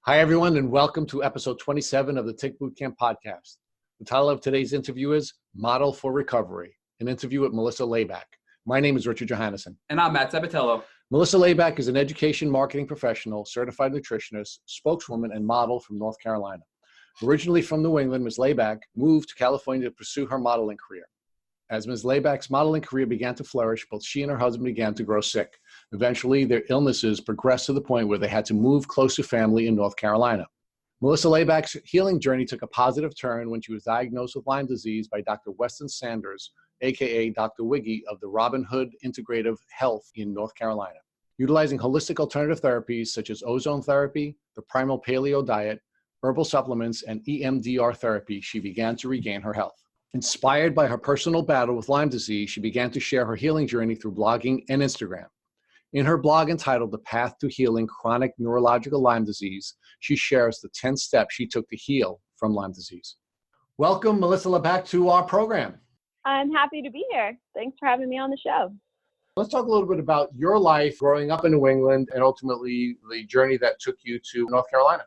Hi, everyone, and welcome to episode 27 of the Tick Bootcamp podcast. The title of today's interview is Model for Recovery, an interview with Melissa Labak. My name is Richard Johannesson. And I'm Matt Sabatello. Melissa Labak is an education marketing professional, certified nutritionist, spokeswoman, and model from North Carolina. Originally from New England, Ms. Labak moved to California to pursue her modeling career. As Ms. Labak's modeling career began to flourish, both she and her husband began to grow sick. Eventually, their illnesses progressed to the point where they had to move close to family in North Carolina. Melissa Labak's healing journey took a positive turn when she was diagnosed with Lyme disease by Dr. Weston Sanders, aka Dr. Wiggy of the Robin Hood Integrative Health in North Carolina. Utilizing holistic alternative therapies such as ozone therapy, the primal paleo diet, herbal supplements, and EMDR therapy, she began to regain her health. Inspired by her personal battle with Lyme disease, she began to share her healing journey through blogging and Instagram. In her blog entitled The Path to Healing Chronic Neurological Lyme Disease, she shares the 10 steps she took to heal from Lyme disease. Welcome, Melissa Labak, to our program. I'm happy to be here. Thanks for having me on the show. Let's talk a little bit about your life growing up in New England and ultimately the journey that took you to North Carolina.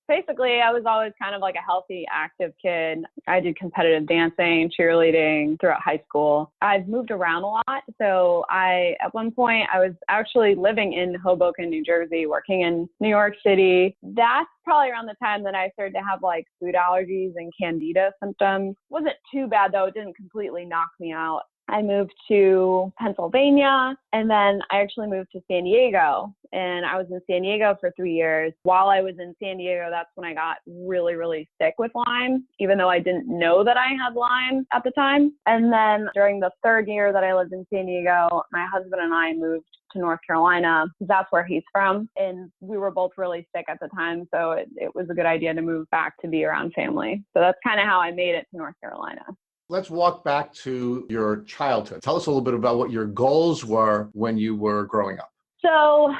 Basically, I was always kind of like a healthy, active kid. I did competitive dancing, cheerleading throughout high school. I've moved around a lot. So at one point, I was actually living in Hoboken, New Jersey, working in New York City. That's probably around the time that I started to have like food allergies and candida symptoms. Wasn't too bad though. It didn't completely knock me out. I moved to Pennsylvania, and then I actually moved to San Diego, and I was in San Diego for 3 years. While I was in San Diego, that's when I got really, really sick with Lyme, even though I didn't know that I had Lyme at the time. And then during the third year that I lived in San Diego, my husband and I moved to North Carolina, because that's where he's from. And we were both really sick at the time, so it was a good idea to move back to be around family. So that's kind of how I made it to North Carolina. Let's walk back to your childhood. Tell us a little bit about what your goals were when you were growing up. So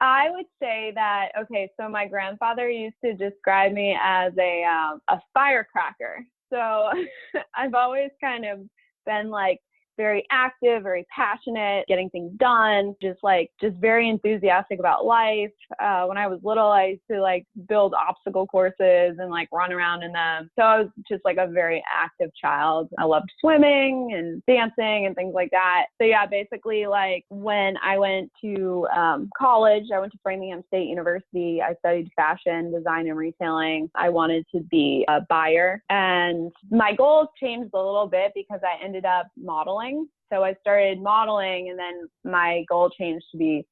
I would say that, so my grandfather used to describe me as a firecracker. So I've always kind of been like very active, very passionate, getting things done, just very enthusiastic about life. When I was little, I used to like build obstacle courses and like run around in them. So I was just like a very active child. I loved swimming and dancing and things like that. So yeah, basically like when I went to college, I went to Framingham State University. I studied fashion design and retailing. I wanted to be a buyer, and my goals changed a little bit because I ended up modeling. So I started modeling, and then my goal changed to be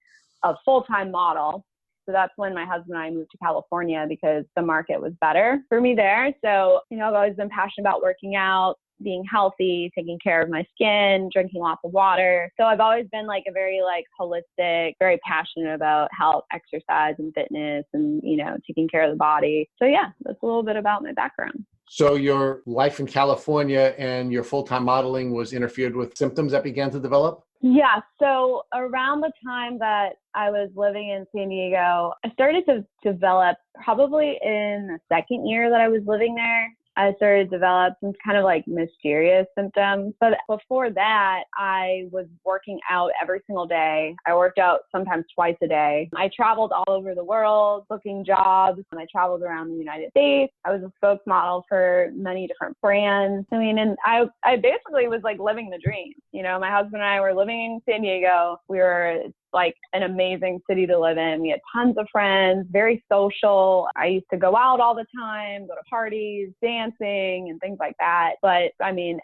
a full-time model. So that's when my husband and I moved to California because the market was better for me there. So, I've always been passionate about working out, being healthy, taking care of my skin, drinking lots of water. So I've always been like a very like holistic, very passionate about health, exercise, and fitness, and, taking care of the body. So yeah, that's a little bit about my background. So your life in California and your full-time modeling was interfered with symptoms that began to develop? Yeah. So around the time that I was living in San Diego, I started to develop probably in the second year that I was living there. I started to develop some kind of like mysterious symptoms. But before that, I was working out every single day. I worked out sometimes twice a day. I traveled all over the world looking jobs, and I traveled around the United States. I was a spokesmodel for many different brands. And I basically was like living the dream. My husband and I were living in San Diego. We were like an amazing city to live in. We had tons of friends, very social. I used to go out all the time, go to parties, dancing and things like that. But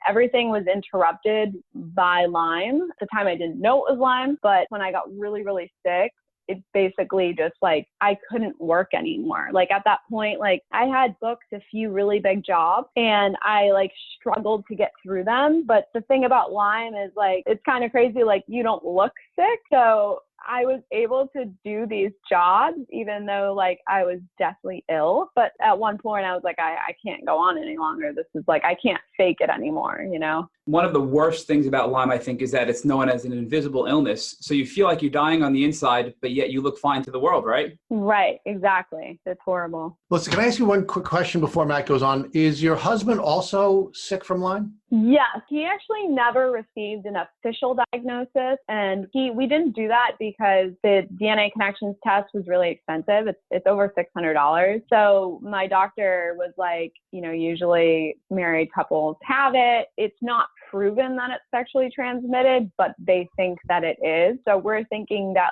everything was interrupted by Lyme. At the time I didn't know it was Lyme, but when I got really, really sick, it basically just like, I couldn't work anymore. Like at that point, like I had booked a few really big jobs and I like struggled to get through them. But the thing about Lyme is like, it's kind of crazy. Like you don't look sick. So I was able to do these jobs, even though like I was deathly ill. But at one point I was like, I can't go on any longer. This is like, I can't fake it anymore, One of the worst things about Lyme, I think, is that it's known as an invisible illness. So you feel like you're dying on the inside, but yet you look fine to the world, right? Right, exactly. It's horrible. Listen, can I ask you one quick question before Matt goes on? Is your husband also sick from Lyme? Yes, he actually never received an official diagnosis, and we didn't do that because the DNA connections test was really expensive. It's over $600. So my doctor was like, usually married couples have it. It's not proven that it's sexually transmitted, but they think that it is. So we're thinking that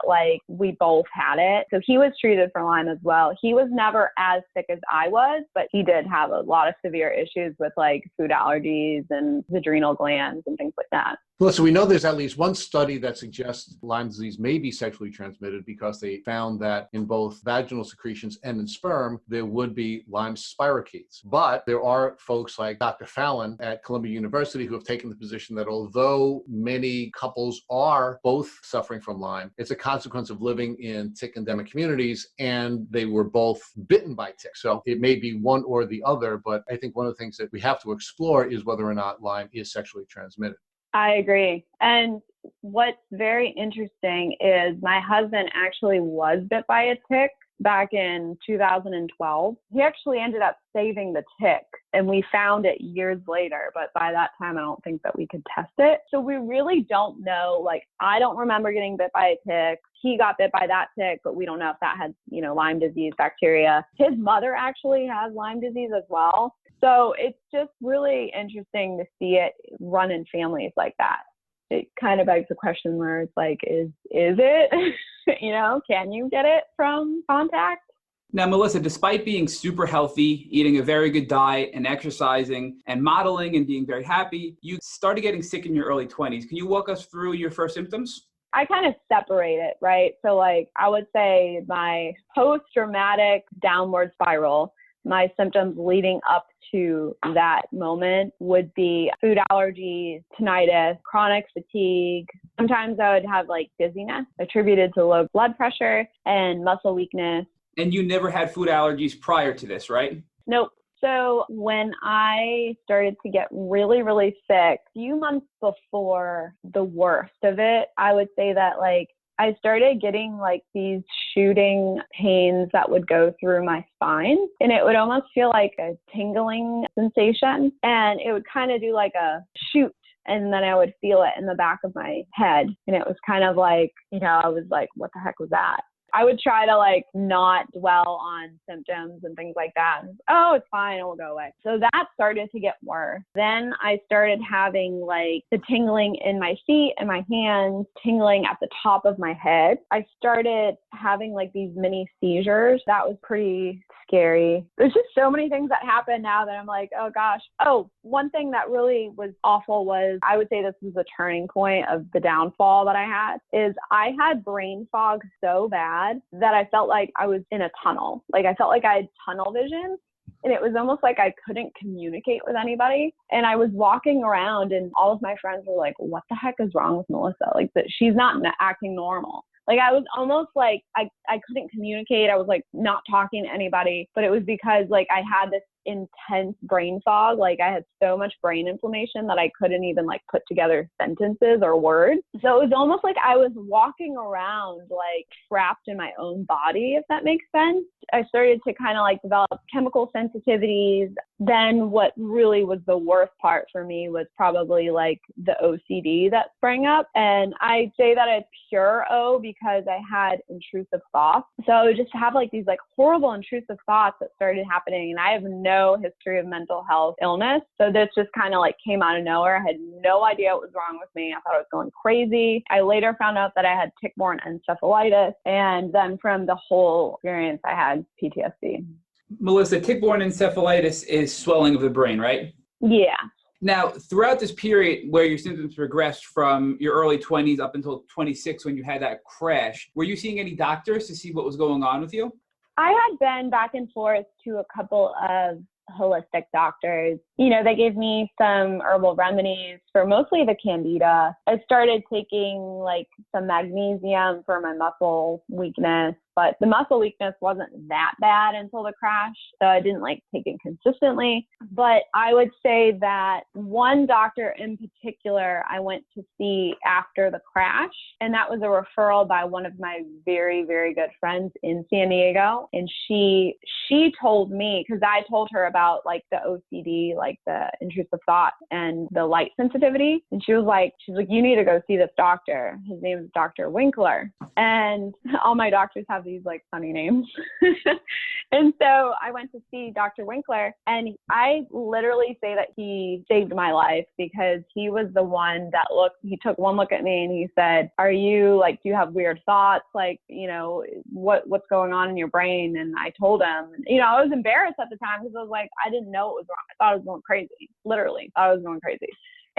we both had it. So he was treated for Lyme as well. He was never as sick as I was, but he did have a lot of severe issues with food allergies and adrenal glands and things like that. Melissa, we know there's at least one study that suggests Lyme disease may be sexually transmitted because they found that in both vaginal secretions and in sperm, there would be Lyme spirochetes. But there are folks like Dr. Fallon at Columbia University who have taken the position that although many couples are both suffering from Lyme, it's a consequence of living in tick-endemic communities, and they were both bitten by ticks. So it may be one or the other, but I think one of the things that we have to explore is whether or not Lyme is sexually transmitted. I agree. And what's very interesting is my husband actually was bit by a tick back in 2012. He actually ended up saving the tick, and we found it years later. But by that time, I don't think that we could test it. So we really don't know. I don't remember getting bit by a tick. He got bit by that tick, but we don't know if that had, Lyme disease bacteria. His mother actually has Lyme disease as well. So it's just really interesting to see it run in families like that. It kind of begs the question where it's is it, can you get it from contact? Now, Melissa, despite being super healthy, eating a very good diet and exercising and modeling and being very happy, you started getting sick in your early 20s. Can you walk us through your first symptoms? I kind of separate it, right? So I would say my post-traumatic downward spiral, my symptoms leading up to that moment would be food allergies, tinnitus, chronic fatigue. Sometimes I would have dizziness attributed to low blood pressure and muscle weakness. And you never had food allergies prior to this, right? Nope. So when I started to get really, really sick, a few months before the worst of it, I would say that I started getting these shooting pains that would go through my spine, and it would almost feel like a tingling sensation, and it would kind of do a shoot, and then I would feel it in the back of my head, and it was kind of I was like, what the heck was that? I would try to not dwell on symptoms and things like that. Oh, it's fine. It will go away. So that started to get worse. Then I started having the tingling in my feet and my hands, tingling at the top of my head. I started having these mini seizures. That was pretty scary. There's just so many things that happen now that I'm oh gosh. Oh, one thing that really was awful was, I would say this was the turning point of the downfall that I had, is I had brain fog so bad that I felt like I was in a tunnel. I felt like I had tunnel vision, and it was almost like I couldn't communicate with anybody. And I was walking around, and all of my friends were like, what the heck is wrong with Melissa? That she's not acting normal. I was almost I couldn't communicate. I was not talking to anybody, but it was because I had this intense brain fog. I had so much brain inflammation that I couldn't even put together sentences or words. So it was almost like I was walking around trapped in my own body, if that makes sense. I started to kind of develop chemical sensitivities. Then what really was the worst part for me was probably the OCD that sprang up. And I say that it's pure O because I had intrusive thoughts. So I would just have these horrible intrusive thoughts that started happening. And I have no history of mental health illness. So this just kind of came out of nowhere. I had no idea what was wrong with me. I thought I was going crazy. I later found out that I had tick-borne encephalitis. And then from the whole experience, I had PTSD. Melissa, tick-borne encephalitis is swelling of the brain, right? Yeah. Now, throughout this period where your symptoms progressed from your early 20s up until 26 when you had that crash, were you seeing any doctors to see what was going on with you? I had been back and forth to a couple of holistic doctors. They gave me some herbal remedies for mostly the candida. I started taking some magnesium for my muscle weakness. but the muscle weakness wasn't that bad until the crash. So I didn't like take it consistently. But I would say that one doctor in particular I went to see after the crash, and that was a referral by one of my very, very good friends in San Diego. And she told me, because I told her about like the OCD, like the intrusive thought and the light sensitivity. And she's like, you need to go see this doctor. His name is Dr. Winkler. And all my doctors have these like funny names. And so I went to see Dr. Winkler, and I literally say that he saved my life, because he was the one that he took one look at me and he said, do you have weird thoughts? Like, what's going on in your brain? And I told him, I was embarrassed at the time because I was like, I didn't know it was wrong. I thought I was going crazy. Literally, thought I was going crazy.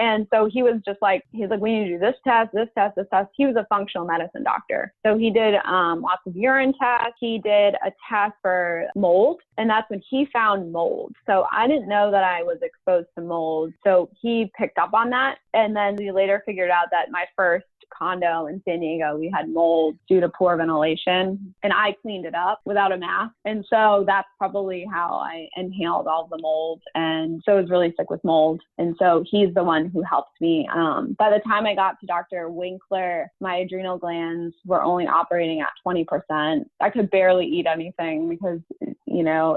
And so he's like, we need to do this test, this test, this test. He was a functional medicine doctor. So he did lots of urine tests. He did a test for mold, and that's when he found mold. So I didn't know that I was exposed to mold. So he picked up on that. And then we later figured out that my first condo in San Diego, we had mold due to poor ventilation, and I cleaned it up without a mask. And so that's probably how I inhaled all the mold. And so I was really sick with mold. And so he's the one who helped me. By the time I got to Dr. Winkler, my adrenal glands were only operating at 20%. I could barely eat anything because,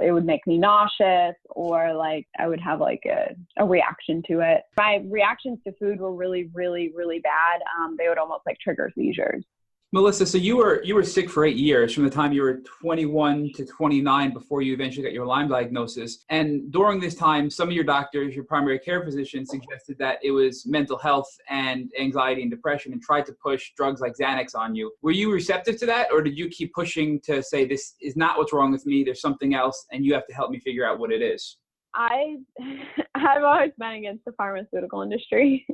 it would make me nauseous, or like I would have like a reaction to it. My reactions to food were really, really, really bad. They would almost like trigger seizures. Melissa, so you were sick for 8 years, from the time you were 21 to 29 before you eventually got your Lyme diagnosis. And during this time, some of your doctors, your primary care physician, suggested that it was mental health and anxiety and depression, and tried to push drugs like Xanax on you. Were you receptive to that, or did you keep pushing to say, this is not what's wrong with me, there's something else, and you have to help me figure out what it is? I've always been against the pharmaceutical industry.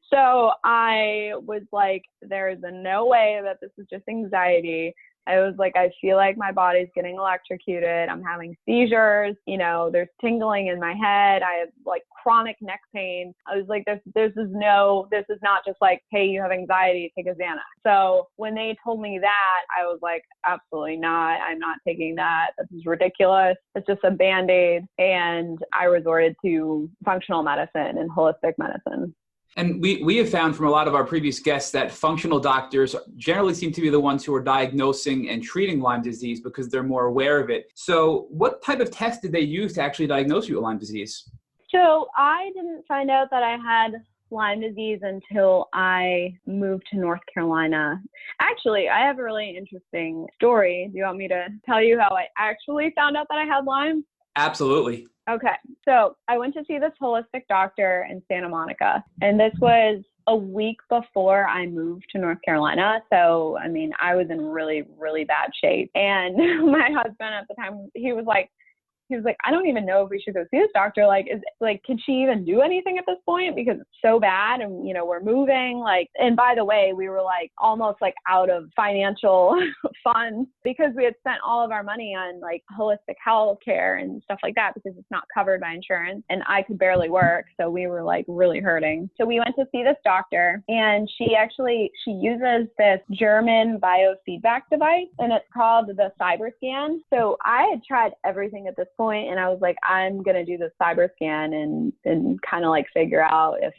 So I was like, there is no way that this is just anxiety. I was like, I feel like my body's getting electrocuted. I'm having seizures. There's tingling in my head. I have like chronic neck pain. I was like, this is not just like, hey, you have anxiety, take a Xanax. So when they told me that, I was like, absolutely not. I'm not taking that. This is ridiculous. It's just a Band-Aid. And I resorted to functional medicine and holistic medicine. And we have found from a lot of our previous guests that functional doctors generally seem to be the ones who are diagnosing and treating Lyme disease because they're more aware of it. So what type of test did they use to actually diagnose you with Lyme disease? So I didn't find out that I had Lyme disease until I moved to North Carolina. Actually, I have a really interesting story. Do you want me to tell you how I actually found out that I had Lyme? Absolutely. Okay. So I went to see this holistic doctor in Santa Monica, and this was a week before I moved to North Carolina. So, I was in really, really bad shape. And my husband at the time, he was like, I don't even know if we should go see this doctor. Can she even do anything at this point? Because it's so bad. And, we're moving. And by the way, we were almost out of financial funds because we had spent all of our money on holistic health care and stuff like that because it's not covered by insurance. And I could barely work. So we were really hurting. So we went to see this doctor, and she uses this German biofeedback device, and it's called the CyberScan. So I had tried everything at this point, and I was like, I'm going to do the cyber scan and kind of figure out if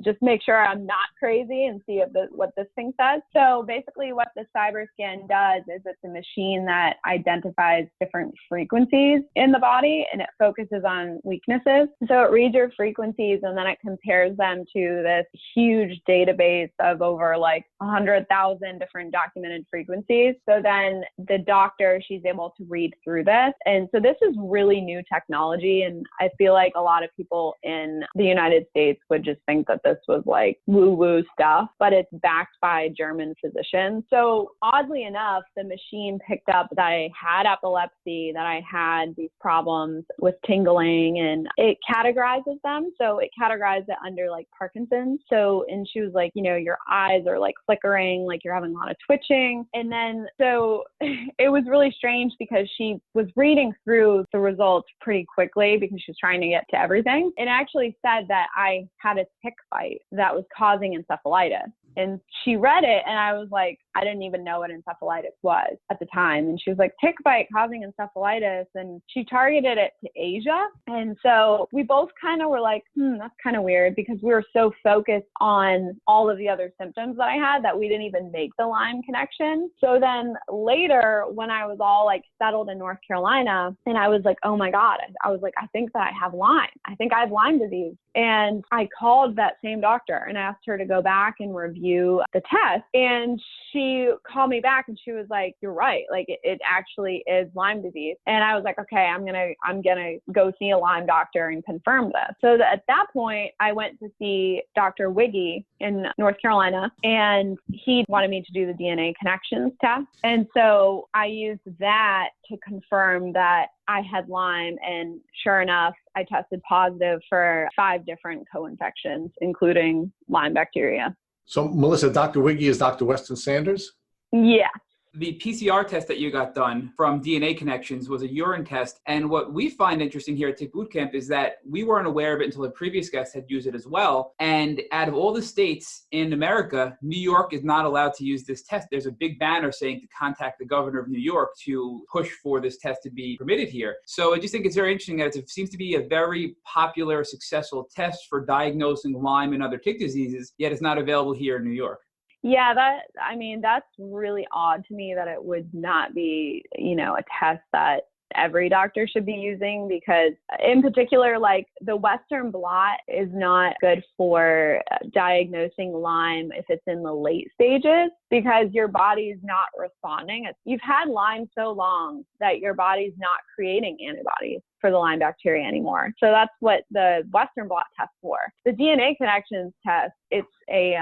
just make sure I'm not crazy and see what this thing says. So basically what the cyber scan does is it's a machine that identifies different frequencies in the body, and it focuses on weaknesses. So it reads your frequencies, and then it compares them to this huge database of over 100,000 different documented frequencies. So then the doctor, she's able to read through this. And so this is really new technology. And I feel like a lot of people in the United States would just think that this was woo-woo stuff, but it's backed by German physicians. So oddly enough, the machine picked up that I had epilepsy, that I had these problems with tingling, and it categorizes them. So it categorized it under Parkinson's. So, and she was like, your eyes are flickering, you're having a lot of twitching. And then, so it was really strange because she was reading through the results pretty quickly because she was trying to get to everything. It actually said that I had a tick bite that was causing encephalitis. And she read it, and I was like, I didn't even know what encephalitis was at the time. And she was like, tick bite causing encephalitis. And she targeted it to Asia. And so we both kind of were like, that's kind of weird, because we were so focused on all of the other symptoms that I had that we didn't even make the Lyme connection. So then later, when I was all like settled in North Carolina, and I was like, oh my God, I was like, I think that I have Lyme. I think I have Lyme disease. And I called that same doctor and asked her to go back and review the test. And she called me back and she was like, you're right. Like it actually is Lyme disease. And I was like, okay, I'm going to go see a Lyme doctor and confirm this. So at that point, I went to see Dr. Wiggy in North Carolina, and he wanted me to do the DNA connections test. And so I used that to confirm that I had Lyme, and sure enough, I tested positive for 5 different co-infections, including Lyme bacteria. So, Melissa, Dr. Wiggy is Dr. Weston Sanders? Yeah. The PCR test that you got done from DNA Connections was a urine test. And what we find interesting here at Tick Bootcamp is that we weren't aware of it until a previous guest had used it as well. And out of all the states in America, New York is not allowed to use this test. There's a big banner saying to contact the governor of New York to push for this test to be permitted here. So I just think it's very interesting that it seems to be a very popular, successful test for diagnosing Lyme and other tick diseases, yet it's not available here in New York. Yeah, that's really odd to me that it would not be, a test that every doctor should be using, because in particular, like the Western blot is not good for diagnosing Lyme if it's in the late stages, because your body's not responding. You've had Lyme so long that your body's not creating antibodies for the Lyme bacteria anymore. So that's what the Western blot tests for. The DNA Connections test, it's a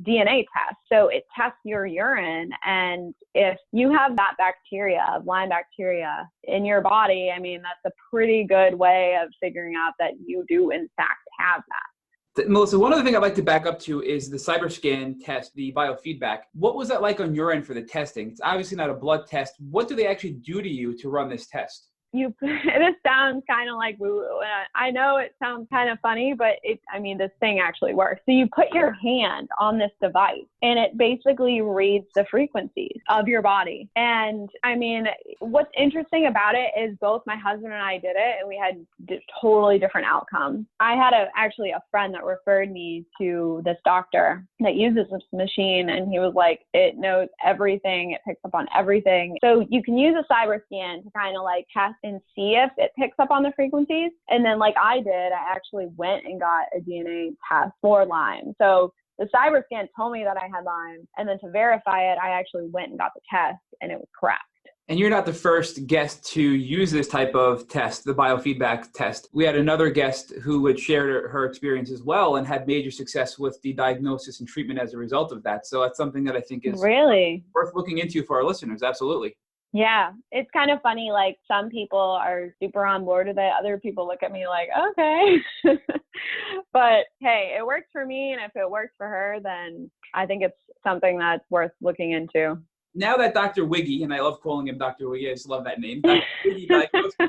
DNA test. So it tests your urine. And if you have that bacteria, Lyme bacteria, in your body, I mean, that's a pretty good way of figuring out that you do, in fact, have that. Melissa, one other thing I'd like to back up to is the CyberScan test, the biofeedback. What was that like on your end for the testing? It's obviously not a blood test. What do they actually do to you to run this test? This sounds kind of like woo-woo. I know it sounds kind of funny, but this thing actually works. So you put your hand on this device and it basically reads the frequencies of your body. And what's interesting about it is both my husband and I did it, and we had totally different outcomes. I had actually a friend that referred me to this doctor that uses this machine, and he was like, it knows everything. It picks up on everything. So you can use a CyberScan to kind of like test and see if it picks up on the frequencies. And then like I did, I actually went and got a DNA test for Lyme. So the CyberScan told me that I had Lyme, and then to verify it, I actually went and got the test, and it was correct. And you're not the first guest to use this type of test, the biofeedback test. We had another guest who had shared her experience as well and had major success with the diagnosis and treatment as a result of that. So that's something that I think is really worth looking into for our listeners. Absolutely. Yeah, it's kind of funny. Like some people are super on board with it. Other people look at me like, okay. But hey, it works for me. And if it works for her, then I think it's something that's worth looking into. Now that Dr. Wiggy, and I love calling him Dr. Wiggy, I just love that name. Dr. Wiggy diagnosed you.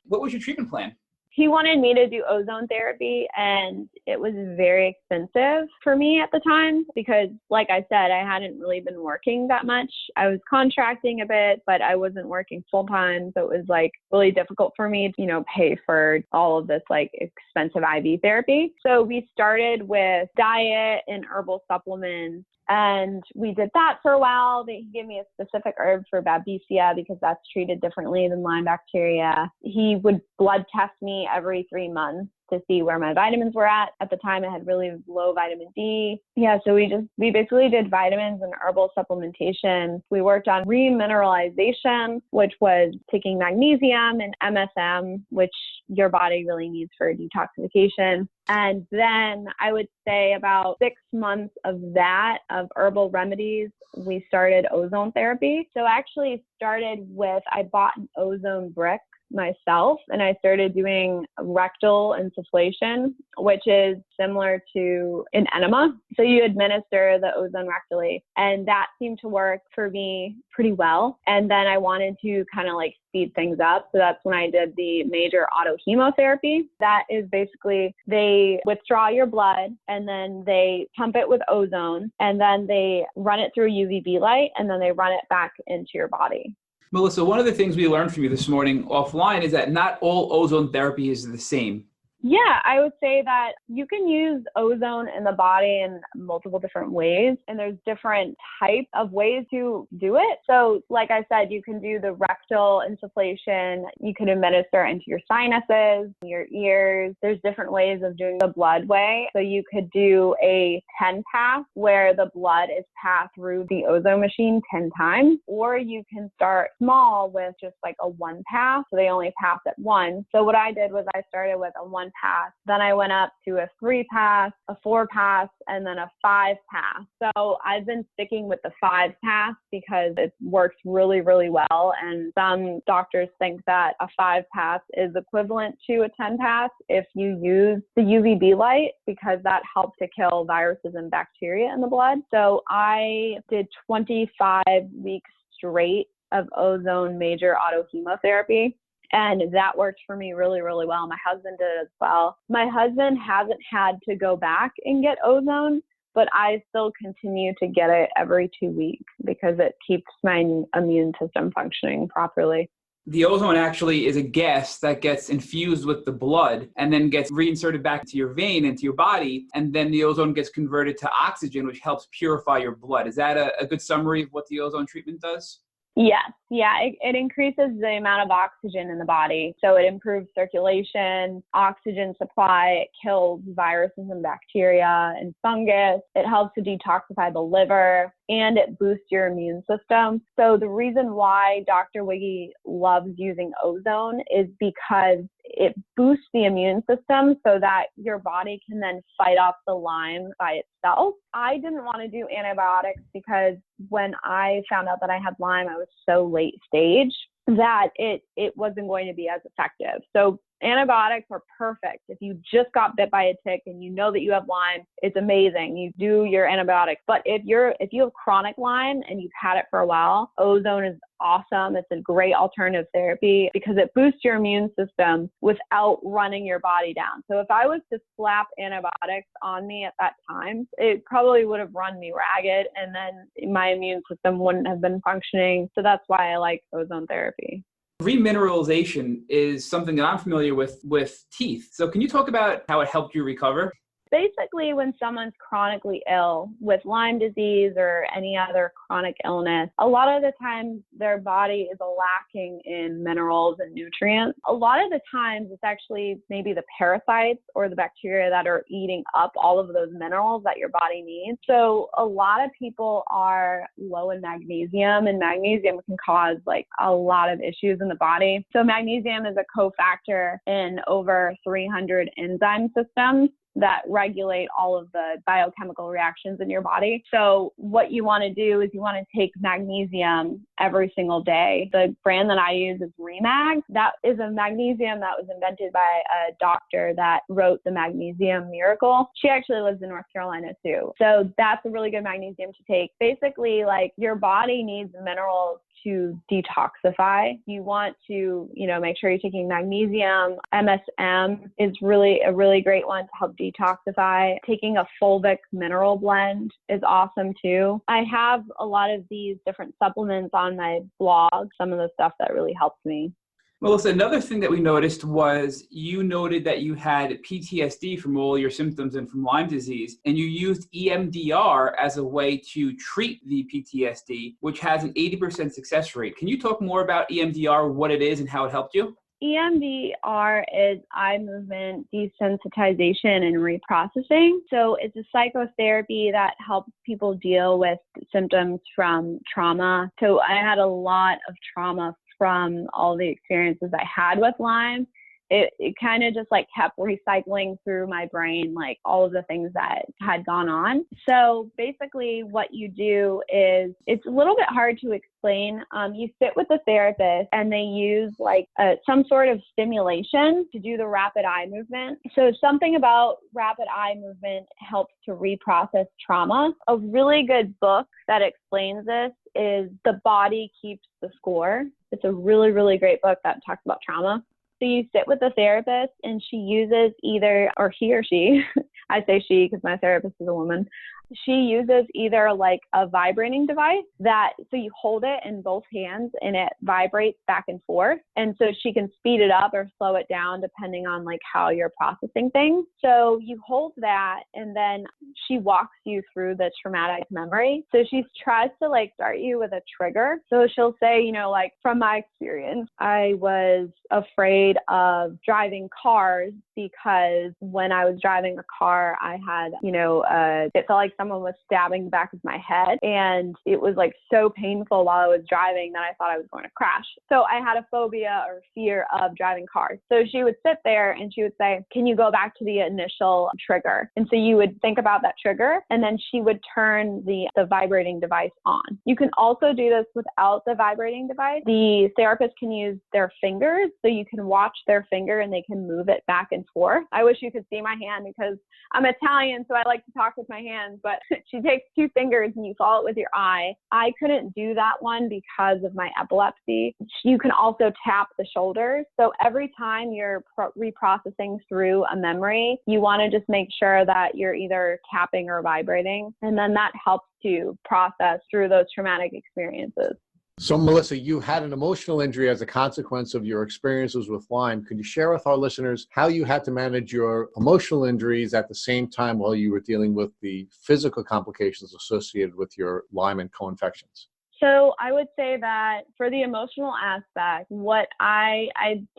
What was your treatment plan? He wanted me to do ozone therapy, and it was very expensive for me at the time because, like I said, I hadn't really been working that much. I was contracting a bit, but I wasn't working full time. So it was like really difficult for me to, pay for all of this like expensive IV therapy. So we started with diet and herbal supplements. And we did that for a while. He gave me a specific herb for Babesia because that's treated differently than Lyme bacteria. He would blood test me every 3 months to see where my vitamins were at. At the time, I had really low vitamin D. Yeah, so we basically did vitamins and herbal supplementation. We worked on remineralization, which was taking magnesium, and MSM, which your body really needs for detoxification. And then I would say about 6 months of that, of herbal remedies, we started ozone therapy. So I actually started with, I bought an ozone brick myself, and I started doing rectal insufflation, which is similar to an enema. So you administer the ozone rectally, and that seemed to work for me pretty well. And then I wanted to kind of like speed things up. So that's when I did the major autohemotherapy. That is basically they withdraw your blood and then they pump it with ozone and then they run it through UVB light and then they run it back into your body. Melissa, one of the things we learned from you this morning offline is that not all ozone therapy is the same. Yeah, I would say that you can use ozone in the body in multiple different ways, and there's different types of ways to do it. So like I said, you can do the rectal insufflation, you can administer into your sinuses, your ears. There's different ways of doing the blood way. So you could do a 10 pass where the blood is passed through the ozone machine 10 times, or you can start small with just like a 1 pass. So they only pass at once. So what I did was I started with a 1 pass. Then I went up to a 3 pass, a 4 pass, and then a 5 pass. So I've been sticking with the 5 pass because it works really, really well. And some doctors think that a 5 pass is equivalent to a 10 pass if you use the UVB light, because that helps to kill viruses and bacteria in the blood. So I did 25 weeks straight of ozone major autohemotherapy. And that worked for me really, really well. My husband did as well. My husband hasn't had to go back and get ozone, but I still continue to get it every 2 weeks because it keeps my immune system functioning properly. The ozone actually is a gas that gets infused with the blood and then gets reinserted back into your vein, into your body, and then the ozone gets converted to oxygen, which helps purify your blood. Is that a good summary of what the ozone treatment does? Yes. Yeah. It increases the amount of oxygen in the body. So it improves circulation, oxygen supply. It kills viruses and bacteria and fungus. It helps to detoxify the liver, and it boosts your immune system. So the reason why Dr. Wiggy loves using ozone is because it boosts the immune system so that your body can then fight off the Lyme by itself. I didn't want to do antibiotics because when I found out that I had Lyme, I was so late stage that it wasn't going to be as effective. So antibiotics are perfect. If you just got bit by a tick and you know that you have Lyme, it's amazing. You do your antibiotics. But if you have chronic Lyme and you've had it for a while, ozone is awesome. It's a great alternative therapy because it boosts your immune system without running your body down. So if I was to slap antibiotics on me at that time, it probably would have run me ragged and then my immune system wouldn't have been functioning. So that's why I like ozone therapy. Remineralization is something that I'm familiar with teeth. So can you talk about how it helped you recover? Basically, when someone's chronically ill with Lyme disease or any other chronic illness, a lot of the times their body is lacking in minerals and nutrients. A lot of the times it's actually maybe the parasites or the bacteria that are eating up all of those minerals that your body needs. So a lot of people are low in magnesium, and magnesium can cause like a lot of issues in the body. So magnesium is a cofactor in over 300 enzyme systems that regulate all of the biochemical reactions in your body. So what you want to do is you want to take magnesium every single day. The brand that I use is Remag. That is a magnesium that was invented by a doctor that wrote the Magnesium Miracle. She actually lives in North Carolina too. So that's a really good magnesium to take. Basically, like your body needs minerals to detoxify. You want to, make sure you're taking magnesium. MSM is really a really great one to help detoxify. Taking a fulvic mineral blend is awesome too. I have a lot of these different supplements on my blog, some of the stuff that really helps me. Melissa, another thing that we noticed was you noted that you had PTSD from all your symptoms and from Lyme disease, and you used EMDR as a way to treat the PTSD, which has an 80% success rate. Can you talk more about EMDR, what it is, and how it helped you? EMDR is eye movement desensitization and reprocessing. So it's a psychotherapy that helps people deal with symptoms from trauma. So I had a lot of trauma from all the experiences I had with Lyme. it kind of just like kept recycling through my brain, like all of the things that had gone on. So basically what you do is, it's a little bit hard to explain. You sit with the therapist and they use like some sort of stimulation to do the rapid eye movement. So something about rapid eye movement helps to reprocess trauma. A really good book that explains this is The Body Keeps the Score. It's a really, really great book that talks about trauma. So you sit with the therapist and she uses either, or he or she, I say she because my therapist is a woman, she uses either like a vibrating device so you hold it in both hands and it vibrates back and forth. And so she can speed it up or slow it down depending on like how you're processing things. So you hold that and then she walks you through the traumatic memory. So she tries to like start you with a trigger. So she'll say, like from my experience, I was afraid of driving cars because when I was driving a car, I had, it felt like someone was stabbing the back of my head. And it was like so painful while I was driving that I thought I was going to crash. So I had a phobia or fear of driving cars. So she would sit there and she would say, can you go back to the initial trigger? And so you would think about that trigger and then she would turn the vibrating device on. You can also do this without the vibrating device. The therapist can use their fingers. So you can watch their finger and they can move it back and forth. I wish you could see my hand because I'm Italian, so I like to talk with my hands, but she takes two fingers and you follow it with your eye. I couldn't do that one because of my epilepsy. You can also tap the shoulders. So every time you're reprocessing through a memory, you want to just make sure that you're either tapping or vibrating. And then that helps to process through those traumatic experiences. So, Melissa, you had an emotional injury as a consequence of your experiences with Lyme. Could you share with our listeners how you had to manage your emotional injuries at the same time while you were dealing with the physical complications associated with your Lyme and co-infections? So I would say that for the emotional aspect, what I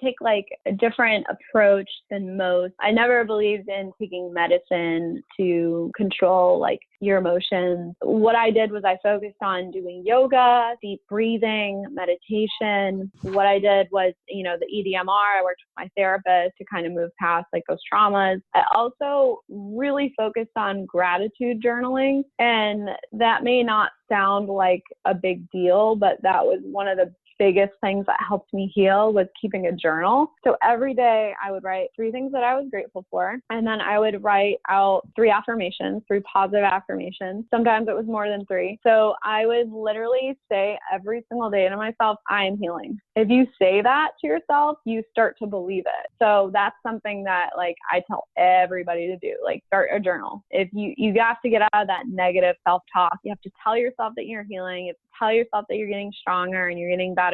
take like a different approach than most. I never believed in taking medicine to control like your emotions. What I did was I focused on doing yoga, deep breathing, meditation. What I did was, the EDMR, I worked with my therapist to kind of move past like those traumas. I also really focused on gratitude journaling, and that may not sound like a big deal, but that was one of the biggest things that helped me heal was keeping a journal. So every day I would write 3 things that I was grateful for. And then I would write out 3 affirmations, 3 positive affirmations. Sometimes it was more than 3. So I would literally say every single day to myself, I am healing. If you say that to yourself, you start to believe it. So that's something that like I tell everybody to do, like start a journal. If you have to get out of that negative self-talk, you have to tell yourself that you're healing. You have to tell yourself that you're getting stronger and you're getting better.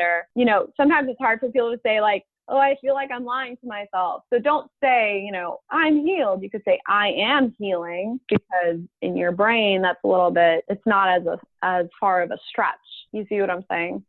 Sometimes it's hard for people to say like, oh, I feel like I'm lying to myself. So don't say, I'm healed. You could say, I am healing, because in your brain, that's a little bit, it's not as far of a stretch. You see what I'm saying?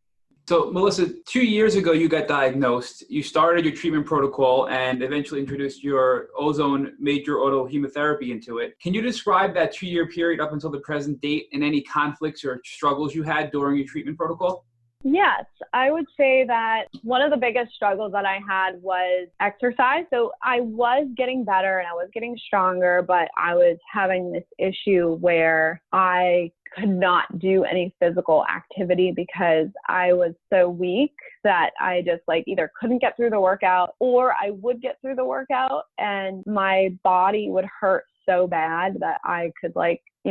So, Melissa, 2 years ago, you got diagnosed. You started your treatment protocol and eventually introduced your ozone major autohemotherapy into it. Can you describe that 2-year period up until the present date and any conflicts or struggles you had during your treatment protocol? Yes, I would say that one of the biggest struggles that I had was exercise. So I was getting better and I was getting stronger, but I was having this issue where I could not do any physical activity because I was so weak that I just like either couldn't get through the workout, or I would get through the workout and my body would hurt so bad that I could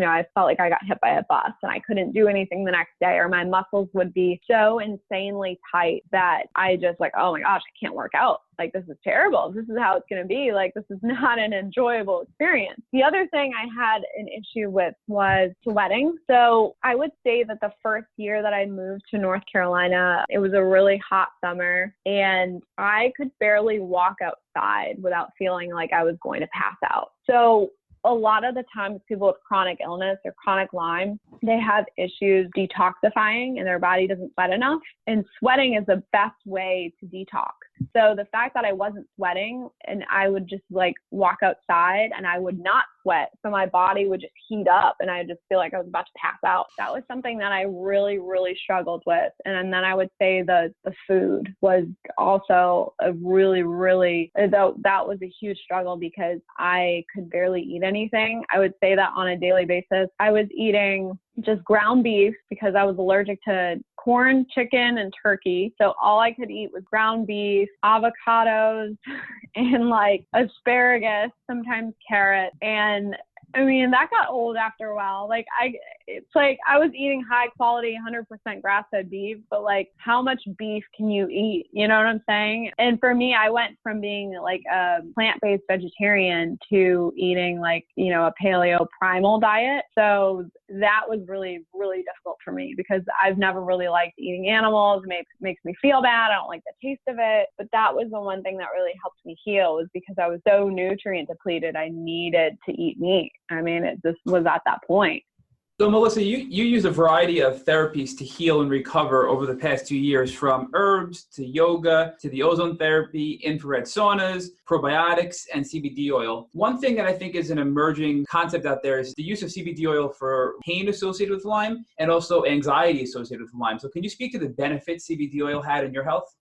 I felt like I got hit by a bus and I couldn't do anything the next day, or my muscles would be so insanely tight that I just like, oh my gosh, I can't work out. Like, this is terrible. This is how it's going to be. Like, this is not an enjoyable experience. The other thing I had an issue with was sweating. So I would say that the first year that I moved to North Carolina, it was a really hot summer and I could barely walk outside without feeling like I was going to pass out. So a lot of the times people with chronic illness or chronic Lyme, they have issues detoxifying and their body doesn't sweat enough. And sweating is the best way to detox. So the fact that I wasn't sweating and I would just like walk outside and I would not sweat. So my body would just heat up and I just feel like I was about to pass out. That was something that I really, really struggled with. And then I would say the food was also a really, really, that was a huge struggle because I could barely eat anything. I would say that on a daily basis, I was eating just ground beef because I was allergic to corn, chicken, and turkey. So all I could eat was ground beef, avocados, and like asparagus, sometimes carrots. And I mean, that got old after a while. Like it's like I was eating high quality, 100% grass-fed beef, but like how much beef can you eat? You know what I'm saying? And for me, I went from being like a plant-based vegetarian to eating like, you know, a paleo primal diet. So that was really, really difficult for me because I've never really liked eating animals. It makes me feel bad. I don't like the taste of it. But that was the one thing that really helped me heal was because I was so nutrient depleted. I needed to eat meat. I mean, it just was at that point. So Melissa, you use a variety of therapies to heal and recover over the past 2 years, from herbs to yoga to the ozone therapy, infrared saunas, probiotics, and CBD oil. One thing that I think is an emerging concept out there is the use of CBD oil for pain associated with Lyme and also anxiety associated with Lyme. So can you speak to the benefits CBD oil had in your health?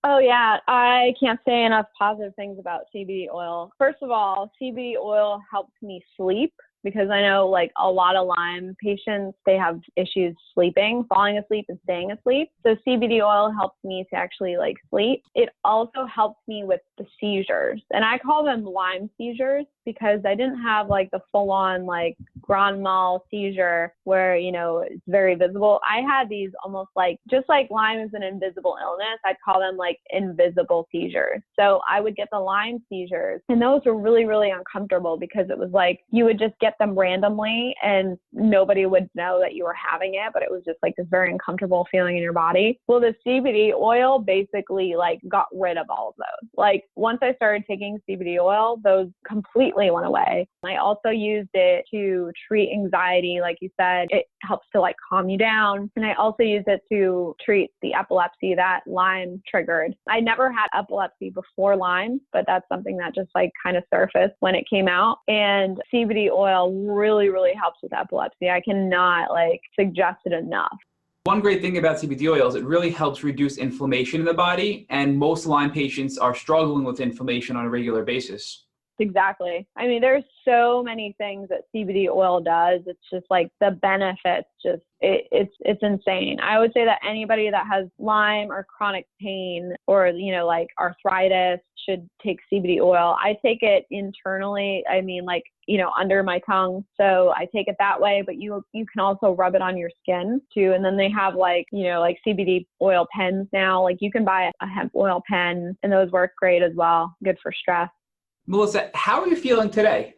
Oh, yeah. I can't say enough positive things about CBD oil. First of all, CBD oil helps me sleep because I know like a lot of Lyme patients, they have issues sleeping, falling asleep and staying asleep. So CBD oil helps me to actually like sleep. It also helps me with the seizures. And I call them Lyme seizures because I didn't have like the full on like grand mal seizure where, you know, it's very visible. I had these almost like, just like Lyme is an invisible illness, I'd call them like invisible seizures. So I would get the Lyme seizures and those were really, really uncomfortable because it was like, you would just get them randomly and nobody would know that you were having it, but it was just like this very uncomfortable feeling in your body. Well, the CBD oil basically like got rid of all of those. Like once I started taking CBD oil, those completely went away. I also used it to treat anxiety. Like you said, it helps to like calm you down. And I also used it to treat the epilepsy that Lyme triggered. I never had epilepsy before Lyme, but that's something that just like kind of surfaced when it came out. And CBD oil really, really helps with epilepsy. I cannot like suggest it enough. One great thing about CBD oil is it really helps reduce inflammation in the body, and most Lyme patients are struggling with inflammation on a regular basis. Exactly. I mean, there's so many things that CBD oil does. It's just like the benefits, just it's insane. I would say that anybody that has Lyme or chronic pain or, you know, like arthritis should take CBD oil. I take it internally. I mean, like, you know, under my tongue. So I take it that way, but you can also rub it on your skin too. And then they have like, you know, like CBD oil pens now. Like you can buy a hemp oil pen and those work great as well. Good for stress. Melissa, how are you feeling today?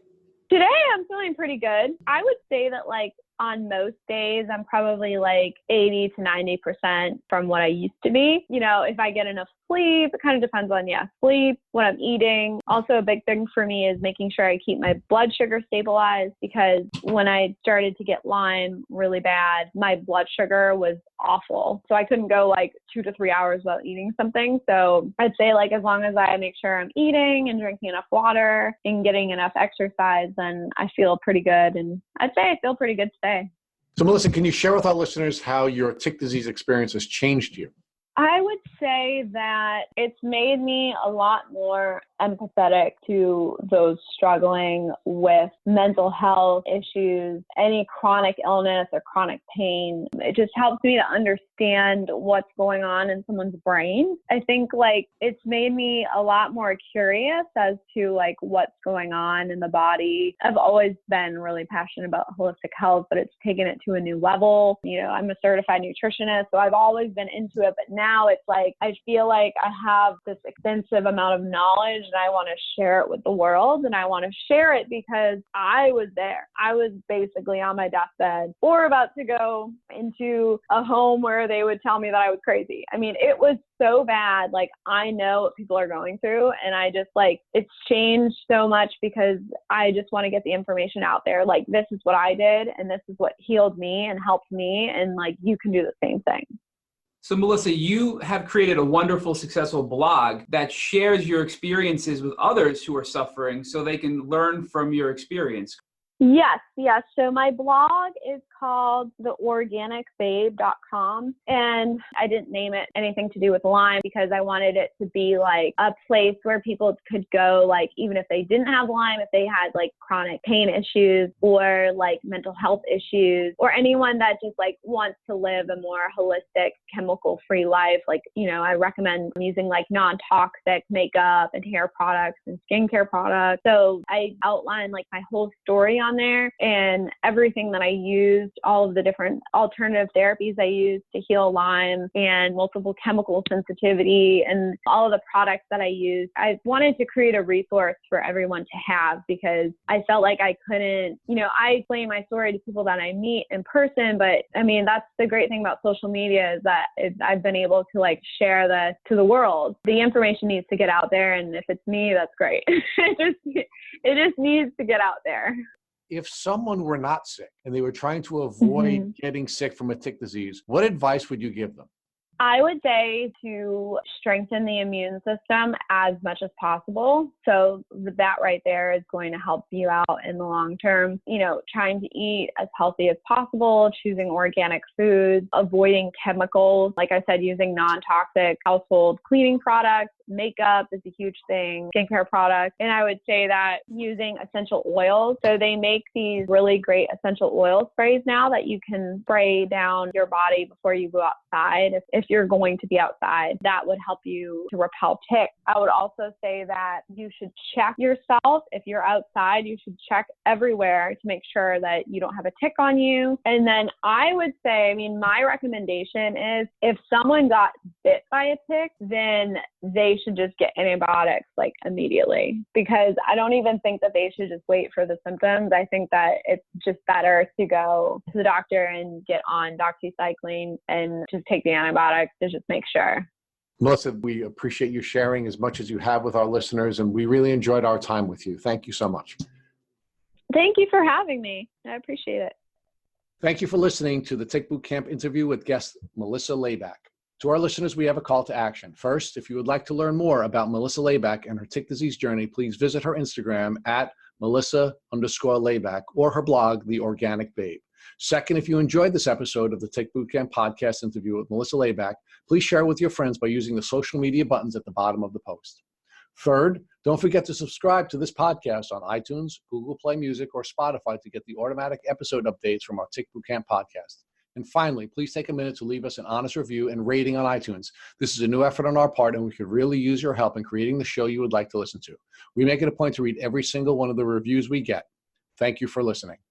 Today I'm feeling pretty good. I would say that like on most days, I'm probably like 80 to 90% from what I used to be. You know, if I get enough sleep, it kind of depends on, sleep, what I'm eating. Also, a big thing for me is making sure I keep my blood sugar stabilized because when I started to get Lyme really bad, my blood sugar was awful. So I couldn't go like 2 to 3 hours without eating something. So I'd say like as long as I make sure I'm eating and drinking enough water and getting enough exercise, then I feel pretty good. And I'd say I feel pretty good today. So Melissa, can you share with our listeners how your tick disease experience has changed you? I would say that it's made me a lot more empathetic to those struggling with mental health issues, any chronic illness or chronic pain. It just helps me to understand what's going on in someone's brain. I think like it's made me a lot more curious as to like what's going on in the body. I've always been really passionate about holistic health, but it's taken it to a new level. You know, I'm a certified nutritionist, so I've always been into it, but now it's like I feel like I have this extensive amount of knowledge and I want to share it with the world, and I want to share it because I was there. I was basically on my deathbed or about to go into a home where they would tell me that I was crazy. I mean, it was so bad. Like I know what people are going through, and I just like it's changed so much because I just want to get the information out there. Like this is what I did and this is what healed me and helped me, and like you can do the same thing. So Melissa, you have created a wonderful, successful blog that shares your experiences with others who are suffering so they can learn from your experience. Yes. So my blog is called theorganicbabe.com, and I didn't name it anything to do with Lyme because I wanted it to be like a place where people could go, like, even if they didn't have Lyme, if they had like chronic pain issues or like mental health issues, or anyone that just like wants to live a more holistic, chemical-free life. Like, I recommend using like non-toxic makeup and hair products and skincare products. So I outline like my whole story on there and everything that I used, all of the different alternative therapies I used to heal Lyme and multiple chemical sensitivity and all of the products that I used. I wanted to create a resource for everyone to have because I felt like I couldn't, I explain my story to people that I meet in person, but I mean, that's the great thing about social media is that I've been able to like share that to the world. The information needs to get out there, and if it's me, that's great. It just needs to get out there. If someone were not sick and they were trying to avoid getting sick from a tick disease, what advice would you give them? I would say to strengthen the immune system as much as possible. So that right there is going to help you out in the long term. Trying to eat as healthy as possible, choosing organic foods, avoiding chemicals. Like I said, using non-toxic household cleaning products. Makeup is a huge thing, skincare products. And I would say that using essential oils. So they make these really great essential oil sprays now that you can spray down your body before you go outside. If you're going to be outside, that would help you to repel ticks. I would also say that you should check yourself. If you're outside, you should check everywhere to make sure that you don't have a tick on you. And then I would say, my recommendation is if someone got bit by a tick, then they should just get antibiotics like immediately, because I don't even think that they should just wait for the symptoms. I think that it's just better to go to the doctor and get on doxycycline and just take the antibiotics to just make sure. Melissa, we appreciate you sharing as much as you have with our listeners, and we really enjoyed our time with you. Thank you so much. Thank you for having me. I appreciate it. Thank you for listening to the Tick Boot Camp interview with guest Melissa Labak. To our listeners, we have a call to action. First, if you would like to learn more about Melissa Labak and her tick disease journey, please visit her Instagram at Melissa_Labak or her blog, The Organic Babe. Second, if you enjoyed this episode of the Tick Boot Camp podcast interview with Melissa Labak, please share it with your friends by using the social media buttons at the bottom of the post. Third, don't forget to subscribe to this podcast on iTunes, Google Play Music, or Spotify to get the automatic episode updates from our Tick Boot Camp podcast. And finally, please take a minute to leave us an honest review and rating on iTunes. This is a new effort on our part, and we could really use your help in creating the show you would like to listen to. We make it a point to read every single one of the reviews we get. Thank you for listening.